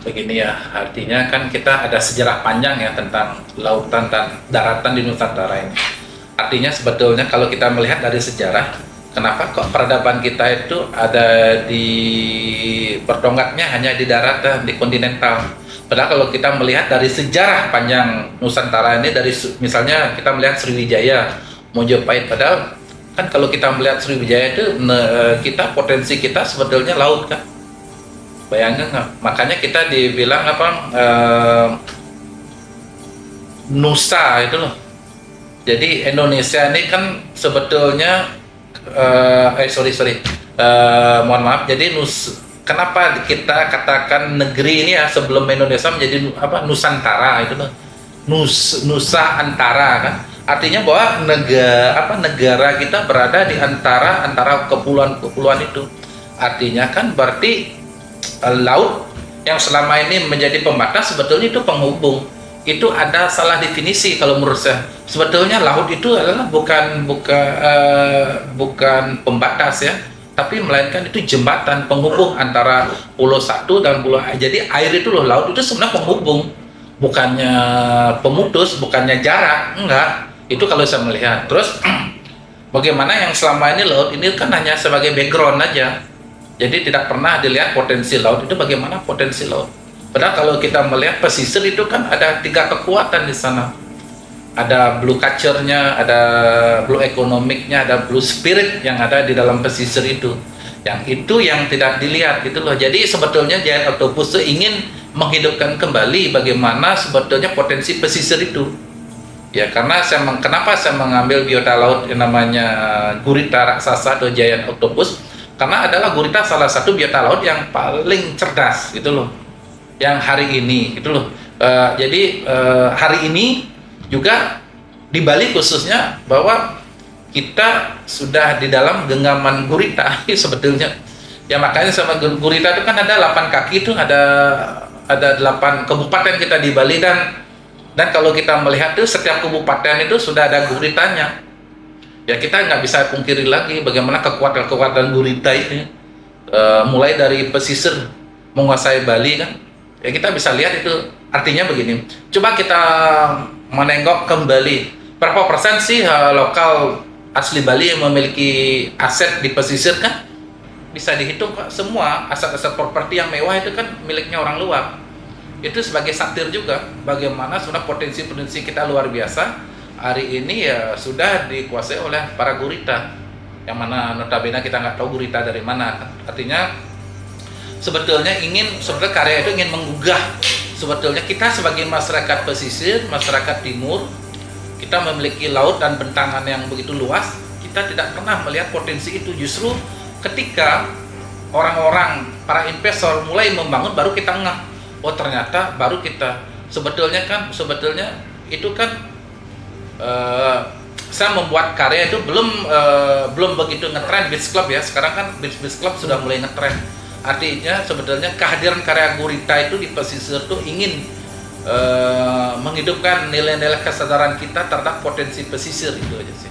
Begini ya, artinya kan kita ada sejarah panjang ya tentang lautan dan daratan di Nusantara ini. Artinya sebetulnya kalau kita melihat dari sejarah, kenapa kok peradaban kita itu ada di berdonggaknya hanya di daratan, di kontinental. Padahal kalau kita melihat dari sejarah panjang Nusantara ini, dari misalnya kita melihat Sriwijaya, Mojopahit, padahal kan kalau kita melihat Sriwijaya itu kita potensi kita sebetulnya laut kan. Bayangkan nggak? Makanya kita dibilang apa Nusa itu loh. Jadi Indonesia ini kan sebetulnya sorry mohon maaf. Jadi kenapa kita katakan negeri ini ya sebelum Indonesia menjadi apa Nusantara itu loh. Nusa Antara kan. Artinya bahwa negara kita berada di antara kepulauan-kepulauan itu. Artinya kan berarti laut yang selama ini menjadi pembatas sebetulnya itu penghubung. Itu ada salah definisi kalau menurut saya. Sebetulnya laut itu adalah bukan pembatas ya, tapi melainkan itu jembatan penghubung antara pulau satu dan pulau. Jadi air itu loh, laut itu sebenarnya penghubung, bukannya pemutus, bukannya jarak, enggak. Itu kalau saya melihat. Terus bagaimana yang selama ini laut ini kan hanya sebagai background aja. Jadi tidak pernah dilihat potensi laut itu bagaimana potensi laut. Padahal kalau kita melihat pesisir itu kan ada 3 kekuatan di sana. Ada blue culture-nya, ada blue economic-nya, ada blue spirit yang ada di dalam pesisir itu. Yang itu yang tidak dilihat gitu loh. Jadi sebetulnya Giant Octopus itu ingin menghidupkan kembali bagaimana sebetulnya potensi pesisir itu. Ya karena kenapa saya mengambil biota laut yang namanya gurita raksasa atau Giant Octopus? Karena adalah gurita salah satu biota laut yang paling cerdas gitu loh, yang hari ini gitu loh. Jadi hari ini juga di Bali khususnya bahwa kita sudah di dalam genggaman gurita sebetulnya. Ya makanya sama gurita itu kan ada 8 kaki itu ada 8 kabupaten kita di Bali dan kalau kita melihat tuh setiap kabupaten itu sudah ada guritanya. Ya kita nggak bisa pungkiri lagi bagaimana kekuatan gurita ini mulai dari pesisir menguasai Bali kan ya kita bisa lihat itu artinya begini. Coba kita menengok kembali berapa persen sih lokal asli Bali yang memiliki aset di pesisir kan bisa dihitung Pak. Semua aset-aset properti yang mewah itu kan miliknya orang luar. Itu sebagai satir juga bagaimana sebenarnya potensi-potensi kita luar biasa hari ini ya sudah dikuasai oleh para gurita yang mana notabene kita nggak tahu gurita dari mana. Artinya sebetulnya karya itu ingin menggugah sebetulnya kita sebagai masyarakat pesisir, masyarakat timur, kita memiliki laut dan bentangan yang begitu luas, kita tidak pernah melihat potensi itu. Justru ketika orang-orang para investor mulai membangun baru kita ngeh, oh ternyata baru kita sebetulnya itu kan saya membuat karya itu belum begitu ngetren beach club ya. Sekarang kan beach club sudah mulai ngetren. Artinya sebetulnya kehadiran karya gurita itu di pesisir itu ingin menghidupkan nilai-nilai kesadaran kita terhadap potensi pesisir itu aja sih.